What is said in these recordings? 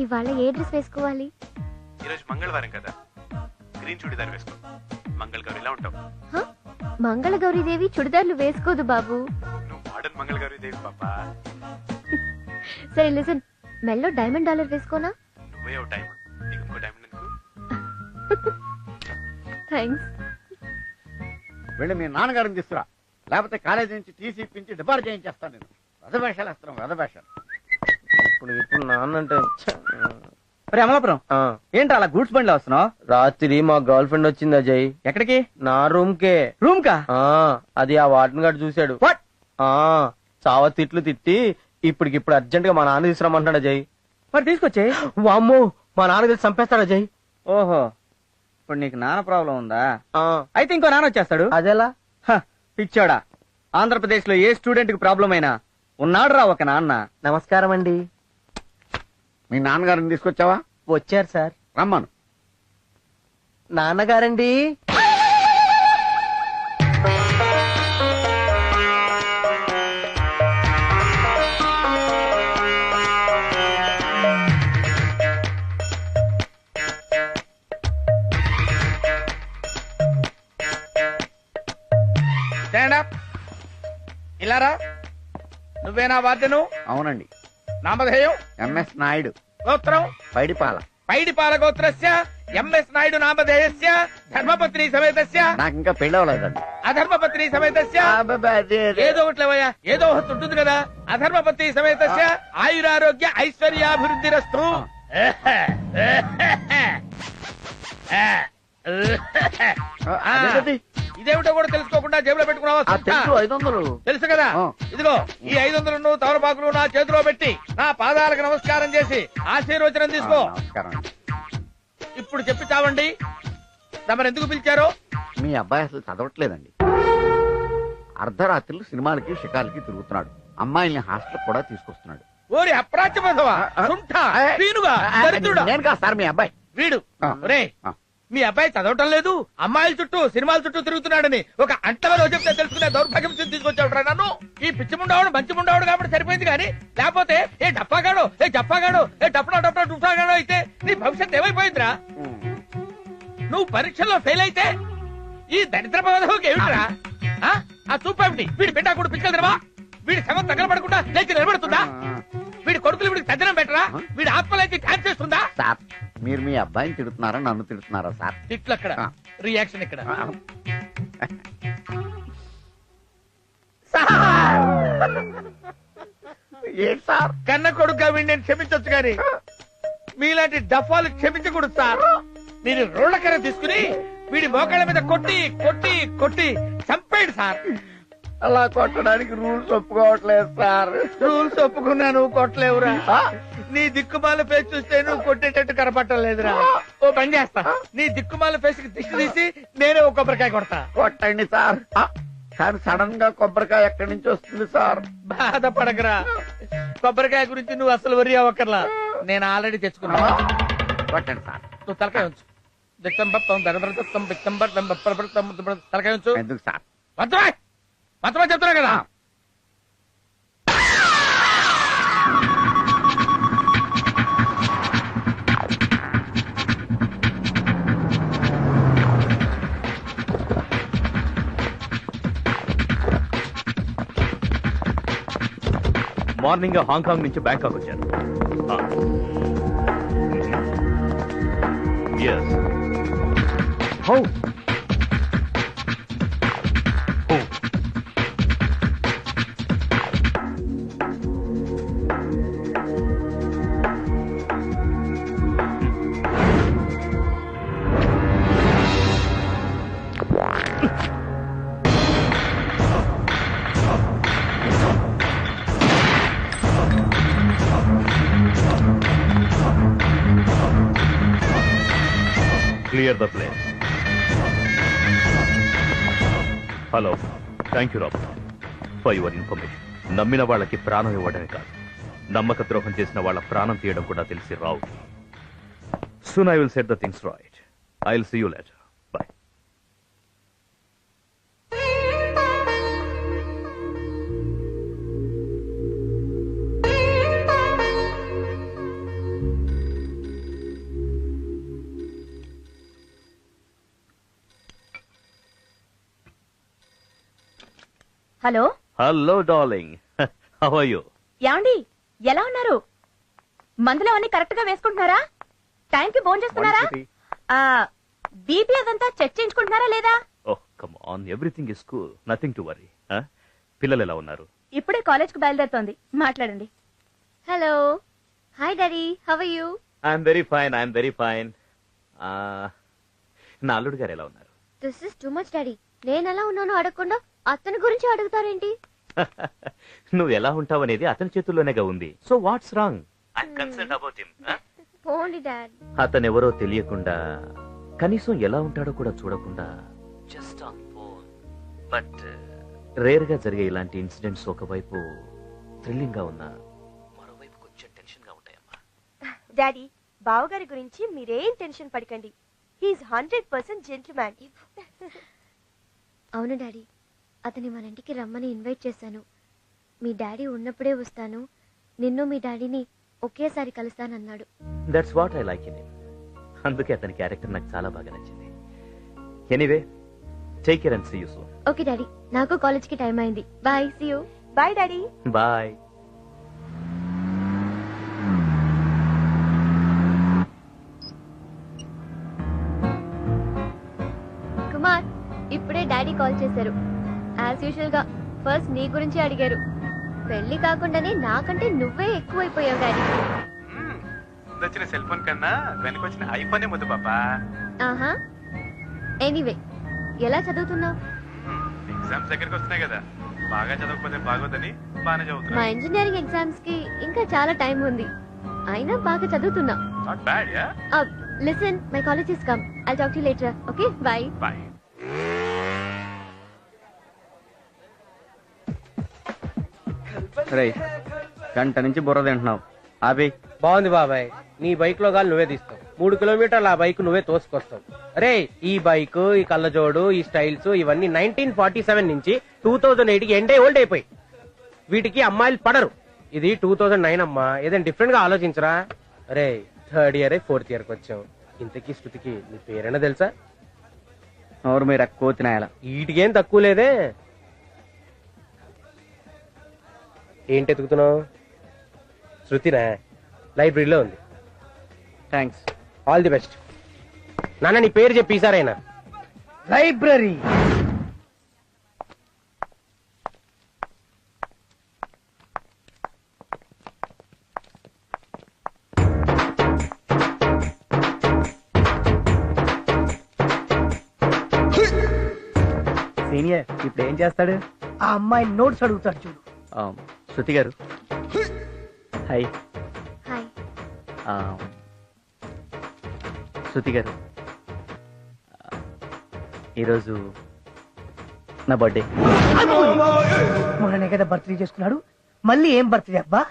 ఇవాళ ఏ డ్రెస్ వేసుకోవాలి? ఈరోజు మంగళవారం కదా, గ్రీన్ చుడిదార్ వేసుకో. మంగళగౌరిలా ఉంటావు. మంగళగౌరీదేవి చుడిదార్లు వేసుకోదు బాబు. నువ్వు మోడర్న్ మంగళగౌరీదేవి పాపా. సరే లిసన్, మెల్లో డైమండ్ డాలర్ వేసుకోనా? నువ్వే ఓ డైమండ్, నీకు ఇంకో డైమండ్ ఎందుకు? థ్యాంక్స్. వెళ్ళి మీ నాన్నగారిని తీసుకురా, లేకపోతే కాలేజీ నుంచి టీసీ ఇప్పించి డిపార్ట్ చేయించేస్తాను. నేను రథవేషాలు వేస్తున్నాం, రథవేషాలు. ఇప్పుడు నాన్న అంటే అమలాపురం ఏంటి అలా గూడ్స్ బండిలో వస్తున్నావు? రాత్రి మా గర్ల్ ఫ్రెండ్ వచ్చింది అజయ్. ఎక్కడికి? నా రూమ్ కే. రూమ్ కా? అది ఆ వార్డెన్ గార్డ్ చూశాడు. చావ తిట్లు తిట్టి ఇప్పటికిప్పుడు అర్జెంట్ గా మా నాన్న తీసుకురమ్మంటాడు అజయ్. మరి తీసుకొచ్చే. వామ్మో, మా నాన్న తెలిసి చంపేస్తాడు అజయ్. ఓహో, ఇప్పుడు నీకు నాన్న ప్రాబ్లం ఉందా? అయితే ఇంకో నాన్న వచ్చేస్తాడు. అదేలా? పిచ్చోడా, ఆంధ్రప్రదేశ్ లో ఏ స్టూడెంట్ కి ప్రాబ్లం అయినా ఉన్నాడు రా ఒక నాన్న. నమస్కారం అండి. మీ నాన్నగారిని తీసుకొచ్చావా? వచ్చారు సార్. రమ్మను. నాన్నగారండి. ఇలారా, నువ్వేనా వాద్యను? అవునండి. నామధేయం? ఎంఎస్ నాయుడు. గోత్రం? పైడిపాల. పైడిపాల గోత్రస్య ఎంఎస్ నాయుడు నామధేయస్య ధర్మపత్ని సమేతస్య. నాకు ఇంకా పెళ్లి అవ్వలేదండి. అధర్మపత్ని సమేతస్య. ఏదో ఒకట్లేవయ్యా, ఏదో ఒకటి ఉంటుంది కదా. అధర్మపత్ని సమేతస్య ఆయురారోగ్య ఐశ్వర్యాభివృద్ధిరస్తు. ఇదేమిటో కూడా తెలుసుకోకుండా జేబులో పెట్టుకున్నావా? 500 తెలుసు కదా. ఇదిగో ఈ 500 తమలపాకులు నా చేతిలో పెట్టి నా పాదాలకు నమస్కారం చేసి ఆశీర్వచనం తీసుకో. ఇప్పుడు చెప్పి చావండి, తమరు ఎందుకు పిలిచారో? మీ అబ్బాయి అసలు చదవట్లేదండి. అర్ధరాత్రులు సినిమాలకి షికార్లకి తిరుగుతున్నాడు. అమ్మాయిల్ని హాస్టల్ కూడా తీసుకొస్తున్నాడు. ఓరి అప్రాచ్యమధవా, సుంఠా, పీనుగా, దరిద్రుడా. నేను కాదు సార్, మీ అబ్బాయి. వీడు రే, మీ అబ్బాయి చదవటం లేదు, అమ్మాయిల చుట్టూ సినిమాల చుట్టూ తిరుగుతున్నాడని ఒక అంటవలో చెప్తే తెలుసుకునే దౌర్భాగ్యం తీసుకొచ్చాడు నన్ను. ఈ పిచ్చి ముండావాడు మంచి ముండావాడు కాబట్టి సరిపోయింది, కానీ లేకపోతే ఏ డప్పాగాడో, ఏ జప్పాగాడో, ఏ డప్పడా డప్పడా డుప్పాగాడో అయితే నీ భవిష్యత్ ఏమైపోయిందిరా? నువ్వు పరీక్షల్లో ఫెయిల్ అయితే ఈ దరిద్ర పదవికి ఏమిట్రా? ఆ చూపేమిటి? వీడి బిడ్డ కూడా పిచ్చలు తినవా? వీడి శవం తగలబడకుండా లేచి నిలబడుతుందా? వీడి కొడుకులు వీడికి తద్దనం పెట్టరా? వీడి ఆత్మలైతే ఛాన్స్ చేస్తుందా? సార్, మీరు మీ అబ్బాయిని తిడుతున్నారా, నన్ను తిడుతున్నారా సార్? తిట్లు అక్కడ, రియాక్షన్ ఇక్కడ. ఏంటి సార్? కన్న కొడుకుగా వీడిని నేను క్షమించొచ్చు కానీ మీలాంటి డఫాలు క్షమించకూడదు సార్. నేను రోడ్లకర తీసుకుని వీడి మోకాళ్ళ మీద కొట్టి కొట్టి కొట్టి చంపేడు సార్. అలా కొట్టడానికి రూల్స్ ఒప్పుకోవట్లేదు సార్. రూల్స్ ఒప్పుకున్నా నువ్వు కొట్టలేవురా. నీ దిక్కుమాల ఫేస్ చూస్తే నువ్వు కొట్టేటట్టు కనపట్టలేదురా. ఓ పని చేస్తా, నీ దిక్కుమాల ఫేస్ కి దిష్టి తీసి నేనే ఒక కొబ్బరికాయ కొడతా. కొట్టండి సార్. కానీ సడన్ గా కొబ్బరికాయ ఎక్కడి నుంచి వస్తుంది సార్? బాధపడకరా, కొబ్బరికాయ గురించి నువ్వు అసలు వరి అవ్వకర్లా, నేను ఆల్రెడీ తెచ్చుకున్నా. కొట్టండి సార్. నువ్వు తలకాయ ఉంచు. తలకాయ ఉంచు. ఎందుకు సార్? మొత్తమా చెప్తున్నా కదా. మార్నింగ్ హాంకాంగ్ నుంచి బ్యాంకాక్ వచ్చాను. Clear the place. Hello, thank you Rob for your information. నమ్మిన వాళ్ళకి ప్రాణం ఇవ్వడమే కాదు, నమ్మక ద్రోహం చేసిన వాళ్ళ ప్రాణం తీయడం కూడా తెలిసి రావు. Soon I will set the things right. I'll see you later. Bye. Hello hello darling, how are you? ఏమండి ఎలా ఉన్నారు? మందులు అవన్నీ కరెక్ట్ గా వేసుకుంటున్నారా? టైంకి ఫోన్ చేస్తున్నారా? బీపీ అదంతా చెక్ చేయించుకుంటున్నారా లేదా? Oh come on, everything is cool, nothing to worry. పిల్లలు ఎలా ఉన్నారు? ఇప్పుడే కాలేజ్ కు బయలుదేరుతోంది, మాట్లాడండి. Hello, hi daddy, how are you? I'm very fine, I'm very fine. నా అల్లుడు గారు ఎలా ఉన్నారు? This is too much daddy. నేను ఎలా ఉన్నానో అడగకుండా అతని గురించి అడుగుతారేంటి? నువ్వు ఎలా ఉంటావు అనేది అతని చేతుల్లోనేగా ఉంది. So what's wrong? I'm concern about him. పోండి డాడ్. అతనెవరో తెలియకుండా, కనీసం ఎలా ఉంటాడో కూడా చూడకుండా, just on phone. But rare గా జరిగే ఇలాంటి ఇన్సిడెంట్స్ ఒకవైపు థ్రిల్లింగ్ గా ఉన్నా, మరోవైపు కొంచెం టెన్షన్ గా ఉంటాయమ్మా. డాడీ, బావగారి గురించి మీరేం టెన్షన్ పడకండి. He's 100% gentleman. అవును డాడీ, అతని మన ఇంటికి రమ్మని ఇన్వైట్ చేశాను. మీ డాడీ ఉన్నప్పుడే వస్తాను, నిన్ను మీ డాడీని ఒకేసారి కలుస్తానన్నాడు. That's what I like in him. అందుకే అతని క్యారెక్టర్ నాకు చాలా బాగా నచ్చింది. Anyway, take care and see you soon. Okay daddy, నాకు కాలేజ్ కి టైం అయింది. Bye, see you. Bye daddy. Bye. Kumar, ఇప్పుడే డాడీ కాల్ చేశారు. యాజ్ యూజువల్ గా ఫస్ట్ నీ గురించి అడిగారు. పెళ్లి కాకుండానే నాకంటే నువ్వే ఎక్కువైపోయావు డాడీ. వచ్చిన సెల్ ఫోన్ కన్నా వెనకొచ్చిన ఐఫోనే ముద్దు పాపా. ఆహా, ఎనీవే, ఎలా చదువుతున్నావు? ఎగ్జామ్స్ దగ్గరికి వస్తున్నాయి కదా, బాగా చదవకపోతే బాగోదని బాగానే మా చదువుతున్నా. ఇంజనీరింగ్ ఎగ్జామ్స్ కి ఇంకా చాలా టైం ఉంది, అయినా బాగా చదువుతున్నా. Not bad ya. Listen, my college is come. I'll talk to you later. Okay, bye. Bye. రేయ్, గంట నుంచి బుర్ర తింటున్నావు. ఆపి. బాగుంది బాబాయ్, నీ బైక్ లో గాలి నువ్వే తీస్తావు. 3 కిలోమీటర్లు ఆ బైక్ నువ్వే తోసుకొస్తావు. అరే, ఈ బైక్, ఈ కళ్ళజోడు, ఈ స్టైల్స్ ఇవన్నీ 1947 నుంచి 2008 కి ఎండే ఓల్డ్ అయిపోయి. వీటికి అమ్మాయిలు పడరు. ఇది 2009 అమ్మా, ఏదైనా డిఫరెంట్ గా ఆలోచించరా. అరే, 3rd ఇయర్ 4th ఇయర్ కి వచ్చావు. ఇంతకీ శృతికి నీ పేరైనా తెలుసా? ఎవరు మీరు ఎక్కువ తినాయాల? వీటికేం తక్కువ లేదే. ఏంటి ఎతుకుతున్నావు? శృతినా? లైబ్రరీలో ఉంది. థ్యాంక్స్. All the best. నాన్న, నీ పేరు చెప్పి ఈసారైనా. లైబ్రరీ. సీనియర్ ఇప్పుడు ఏం చేస్తాడు? ఆ అమ్మాయి నోట్స్ అడుగుతాడు చూడు. శృతి గారు, హాయ్. హాయ్. శృతి గారు, ఈరోజు నా బర్త్డే. మొన్ననే కదా బర్త్డే చేసుకున్నాడు, మళ్ళీ ఏం బర్త్డే అబ్బా?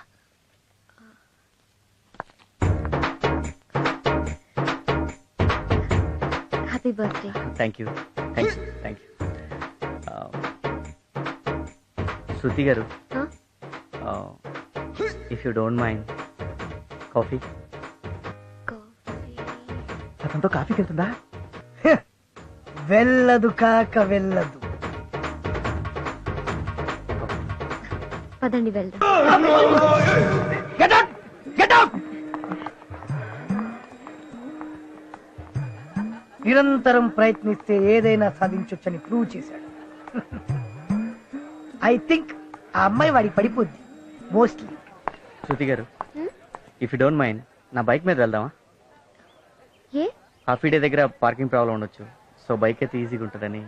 Happy birthday. Thank you, thank you, thank you. Shruti గారు, if you don't mind, coffee. అతనితో కాఫీకి వెళ్తుందా? వెళ్ళదు కాక వెళ్ళదు. పదండి వెళ్దాం. నిరంతరం ప్రయత్నిస్తే ఏదైనా సాధించొచ్చని ప్రూవ్ చేశాడు. ఐ థింక్ ఆ అమ్మాయి వాడికి పడిపోద్ది మోస్ట్లీ. శృతి గారు, ఇఫ్ యూ డోంట్ మైండ్, నా బైక్ మీద వెళ్దామా? ఏ? హాఫీ డే దగ్గర పార్కింగ్ ప్రాబ్లం ఉండొచ్చు, సో బైక్ అయితే ఈజీగా ఉంటుందని.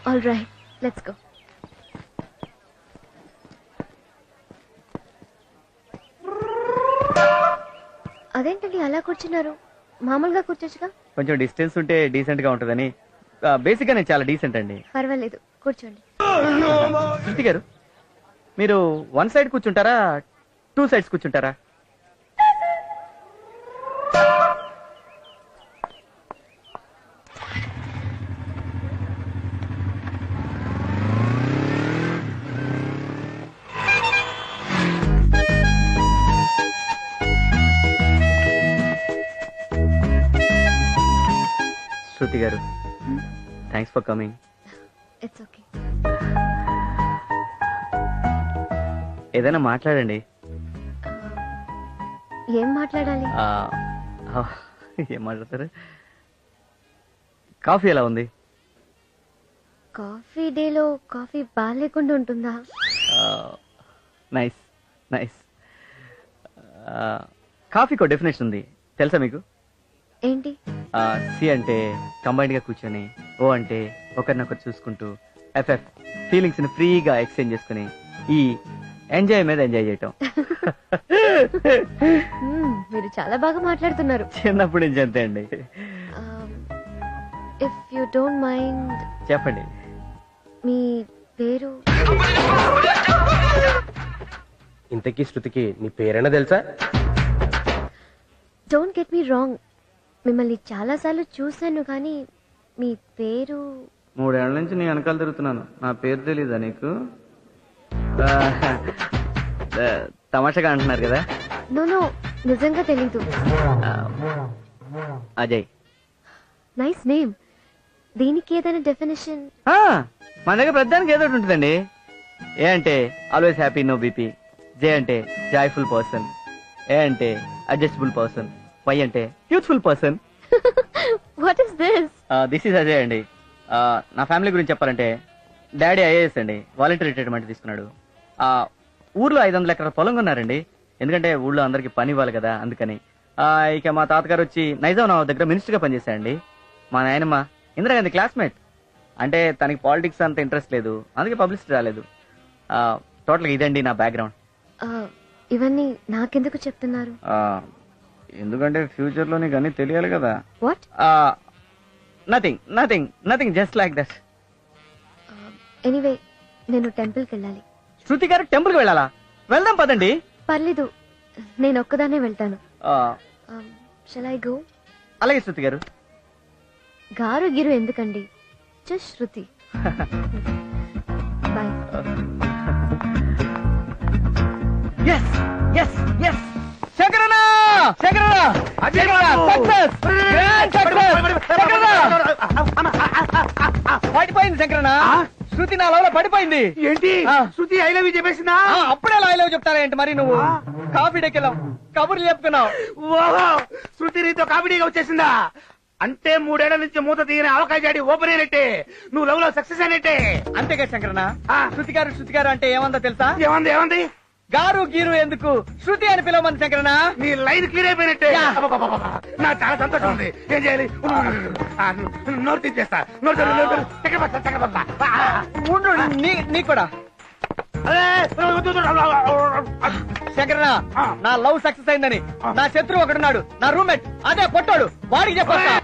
All right, let's go. అదేంటండి అలా కూర్చున్నారు? మామూలుగా కూర్చోచ్చుగా. కొంచెం డిస్టెన్స్ ఉంటే డీసెంట్ గా ఉంటుందని. బేసిక్ గా నేను చాలా డీసెంట్ అండి. పర్వాలేదు, కూర్చోండి. శృతి గారు, మీరు 1 సైడ్ కూర్చుంటారా, 2 సైడ్స్ కూర్చుంటారా? శృతి గారు, thanks for coming. It's okay. ఏదైనా మాట్లాడండి. ఏం మాట్లాడాలి? ఏం మాట్లాడతారు? కాఫీ ఎలా ఉంది? కాఫీ డేలో కాఫీ బాగాలేకుండా ఉంటుందా? Nice nice. కాఫీకో డెఫినేషన్ ఉంది తెలుసా మీకు? ఏంటి? సి అంటే కంబైన్డ్ గా కూర్చొని, ఓ అంటే ఒకరినొకరు చూసుకుంటూ, ఎఫ్ఎఫ్ ఫీలింగ్స్ ని ఫ్రీగా ఎక్స్చేంజ్ చేసుకుని, ఈ ఎంజాయ్ మీద ఎంజాయ్ చేయటం. మీరు చాలా బాగా మాట్లాడుతున్నారు. చిన్నప్పటి నుంచి అంతే అండి. ఇఫ్ యు డోంట్ మైండ్ చెప్పండి. మీ పేరు? ఇంతకీ శృతికి నీ పేరైనా తెలుసా? డోంట్ గెట్ మీ రాంగ్, మిమ్మల్ని చాలా సార్లు చూశాను కానీ మీ పేరు? 3 ఏళ్ల నుంచి నీ వెనకాల తిరుగుతున్నాను, నా పేరు తెలీదా నీకు? తమాషగా అంటున్నారు కదా? నో నిజంగా తెలీదు. అజయ్. Nice name. దీనికి ఏదైనా డెఫినేషన్? మన దగ్గర ప్రధానికి ఏదో ఉంటుందండి. ఏ అంటే ఆల్వేస్ హ్యాపీ, నో బీపీ. జే అంటే జాయ్ఫుల్ పర్సన్. ఏ అంటే అడ్జస్టబుల్ పర్సన్. వై అంటే youthful person. What is this? This is Ajay అండి. నా ఫ్యామిలీ గురించి చెప్పాలంటే, డాడీ ఐఏఎస్ అండి, వాలంటీర్ రిటైర్మెంట్ తీసుకున్నాడు. ఊర్లో 500 ఎకరాల పొలం కొన్నారండి, ఎందుకంటే ఊళ్ళో అందరికి పని ఇవ్వాలి కదా, అందుకని. ఇక మా తాతగారు వచ్చి నైజాం నవాబ్ దగ్గర మినిస్టర్ గా పనిచేశారండి. మా నాయనమ్మ ఇందిరాగాంధీ క్లాస్మేట్. అంటే తనకి పాలిటిక్స్ అంత ఇంట్రెస్ట్ లేదు, అందుకే పబ్లిసిటీ రాలేదు. టోటల్గా ఇదండి నా బ్యాక్గ్రౌండ్. ఇవన్నీ నాకెందుకు చెప్తున్నారు? ఎందుకంటే ఫ్యూచర్ లో నీకు అన్ని తెలియాలి కదా. What? Nothing just like that. Anyway, నేను టెంపుల్కి వెళ్ళాలి. శృతి గారు టెంపుల్ కి వెళ్ళాలా? వెళ్దాం పదండి. పర్లేదు, నేను ఒక్కదానే వెళ్తాను. Shall I go? అలాగే శృతి గారు. గారు గిరు ఎందుకండి, జస్ట్ శృతి. బాయ్. పడిపోయింది శంకరన్న. శృతి నా లవ్ లో పడిపోయింది. ఏంటి? శృతి ఐ లవ్ యూ చెప్పేసిందా? అప్పుడే ఐ లవ్ చెప్తారా ఏంటి మరి? నువ్వు కాఫీ డెక్కెళ్ళావు, కబుర్లు చెప్పుకున్నావు. ఓహో, శృతి నీతో కామెడీగా వచ్చేసిందా? అంటే 3 ఏళ్ల నుంచి మూత తీయని అవకాశాడి ఓపెన్ అయినట్టే, నువ్వు లవ్ లో సక్సెస్ అయినట్టే. అంతేగా శంకరన్న. శృతి గారు అంటే ఏమందో తెలుసా? ఏమంది? గారు గీరు ఎందుకు, శృతి అని పిలవమంది శంకరన్న. నీ లైన్ క్లియర్ అయిపోయినట్టే. నాకు చాలా సంతోషం ఉంది. ఏం చేయాలి? నోరు తీసేస్తా. నీకు కూడా శంకరన్న, నా లవ్ సక్సెస్ అయిందని నా శత్రువు ఒకడున్నాడు, నా రూమ్మేట్, అదే పొట్టాడు, వాడికి చెప్పొస్తా.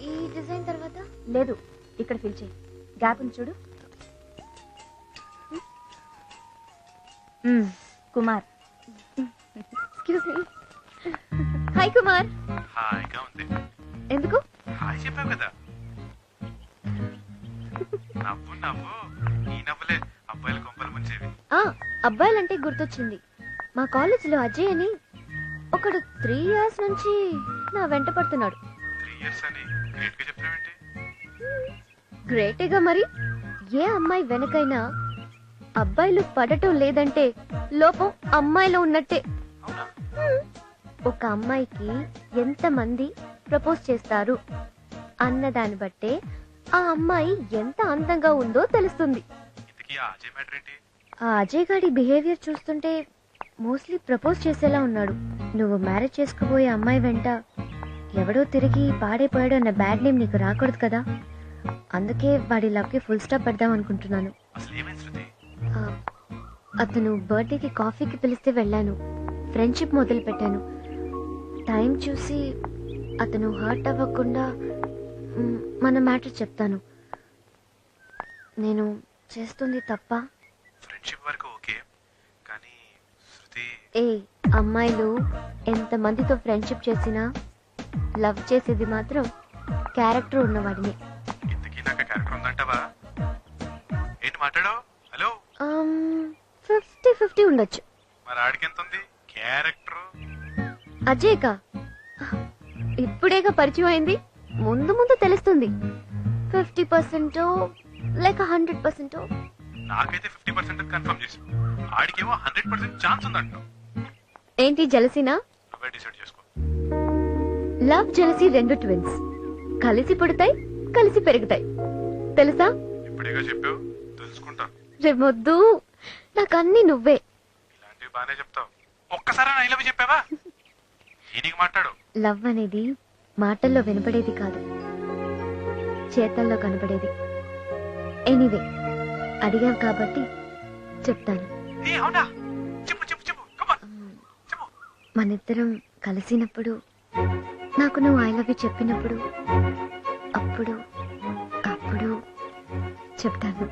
ఈ డిజైన్ తర్వాత లేదు, ఇక్కడ ఫిల్ చేయి. గ్యాప్ ఉంది చూడు. Kumar. Excuse me. Hi Kumar. హాయిగా ఉంది. ఎందుకు? హాయ్ చెప్పావు కదా. నవ్వు ఈ నవ్వులే అబ్బాయిల కొంపలు ముంచేవి. అబ్బాయిలంటే గుర్తొచ్చింది, మా కాలేజ్ లో అజయ్ అని ఒకడు 3 years నుంచి నా వెంట పడుతున్నాడు. 3 years అని గ్రేట్ గా చెప్తున్నావేంటి? గ్రేటేగా మరి. ఏ అమ్మాయి వెనకైనా అబ్బాయిలు పడటం లేదంటే లోపం అమ్మాయిలో ఉన్నట్టే. ఒక అమ్మాయికి ఎంతమంది ప్రపోజ్ చేస్తారు అన్నదాన్ని బట్టే ఆ అమ్మాయి ఎంత అందంగా ఉందో తెలుస్తుంది. ఆ అజయ్ గాడి బిహేవియర్ చూస్తుంటే మోస్ట్లీ ప్రపోజ్ చేసేలా ఉన్నాడు. నువ్వు మ్యారేజ్ చేసుకోబోయే అమ్మాయి వెంట ఎవడో తిరిగి పాడైపోయాడు అన్న బ్యాడ్ నేమ్ నీకు రాకూడదు కదా, అందుకే వాడి లవ్ కి ఫుల్ స్టాప్ పెడదాం అనుకుంటున్నాను. అతను బర్త్డేకి కాఫీకి పిలిస్తే వెళ్ళాను, ఫ్రెండ్షిప్ మొదలు పెట్టాను. టైం చూసి అతను హర్ట్ అవ్వకుండా మన మ్యాటర్ చెప్తాను. నేను చేస్తుంది తప్ప? ఫ్రెండ్షిప్ వరకు ఓకే, కానీ శృతి అమ్మాయిలు ఎంత మందితో ఫ్రెండ్షిప్ చేసినా లవ్ చేసేది మాత్రం క్యారెక్టర్ ఉన్నవాడిని. ఇంతకీ నాకు క్యారెక్టర్ ఉందంటావా? ఏంటి మాట్లాడు? హలో, 50-50 ఉండొచ్చు. మరి ఆడికి ఎంత ఉంది క్యారెక్టర్? అజయ్కా ఇప్పుడేగా పరిచయం అయింది, ముందు ముందు తెలుస్తుంది. 50% లేక 100%. నాకైతే 50% కన్ఫర్మ్ చేసి ఆడికేమో 100% ఛాన్స్ ఉందంటున్నావు. ఏంటి జలసీనా? నువ్వే డిసైడ్ చేసుకో. లవ్ జలసీ రెండు ట్విన్స్, కలిసి పుడతాయి కలిసి పెరుగుతాయి, తెలుసా? ఇప్పుడేగా చెప్పావు, తెలుసుకుంటా. రేమొద్దు, నాకన్నీ నువ్వే. ఇలాంటివి బానే చెప్తావు. ఒక్కసారి ఐ లవ్ చెప్పావా? దీనికి మాట్లాడు. లవ్ అనేది మాటల్లో వినపడేది కాదు, చేతల్లో కనపడేది. ఎనీవే, అడిగావు కాబట్టి చెప్తాను. ఏ అవునా? చెప్పు చెప్పు చెప్పు. Come on. చెప్పు. మనిద్దరం కలిసినప్పుడు, నాకు నువ్వు ఐ లవ్ యూ చెప్పినప్పుడు, అప్పుడు చెప్తాను.